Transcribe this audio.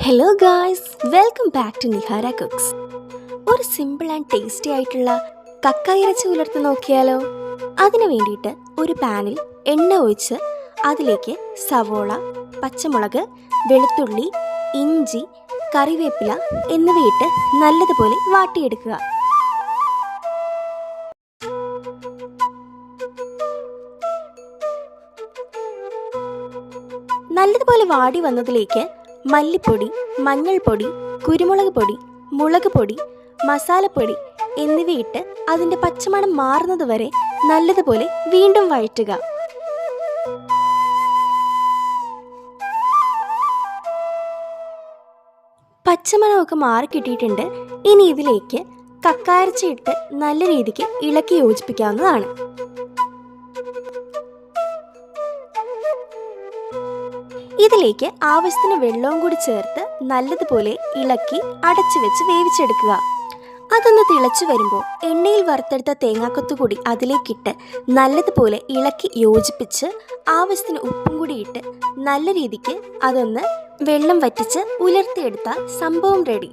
Hello guys, welcome back to Nihara cooks. ഒരു simple and tasty ആയിട്ടുള്ള കക്ക ഇറച്ചി ഉലർത്തി നോക്കിയാലോ? അതിനു വേണ്ടിയിട്ട് ഒരു പാനിൽ എണ്ണ ഒഴിച്ച് അതിലേക്ക് സവോള, പച്ചമുളക്, വെളുത്തുള്ളി, ഇഞ്ചി, കറിവേപ്പില എന്നിവയിട്ട് നല്ലതുപോലെ വാട്ടിയെടുക്കുക. നല്ലതുപോലെ വാടി വന്നതിലേക്ക് മല്ലിപ്പൊടി, മഞ്ഞൾപ്പൊടി, കുരുമുളക് പൊടി, മുളക് പൊടി, മസാലപ്പൊടി എന്നിവയിട്ട് അതിൻ്റെ പച്ചമണം മാറുന്നത് വരെ നല്ലതുപോലെ വീണ്ടും വഴറ്റുക. പച്ചമണമൊക്കെ മാറിക്കിട്ടിയിട്ടുണ്ട്. ഇനി ഇതിലേക്ക് കക്ക ഇട്ട് നല്ല രീതിക്ക് ഇളക്കി യോജിപ്പിക്കാവുന്നതാണ്. ഇതിലേക്ക് ആവശ്യത്തിന് വെള്ളവും കൂടി ചേർത്ത് നല്ലതുപോലെ ഇളക്കി അടച്ചു വെച്ച് വേവിച്ചെടുക്കുക. അതൊന്ന് തിളച്ചു വരുമ്പോൾ എണ്ണയിൽ വറുത്തെടുത്ത തേങ്ങാക്കൊത്തു കൂടി അതിലേക്കിട്ട് നല്ലതുപോലെ ഇളക്കി യോജിപ്പിച്ച് ആവശ്യത്തിന് ഉപ്പും കൂടി ഇട്ട് നല്ല രീതിക്ക് അതൊന്ന് വെള്ളം വറ്റിച്ച് ഉലർത്തിയെടുത്താൽ സംഭവം റെഡി.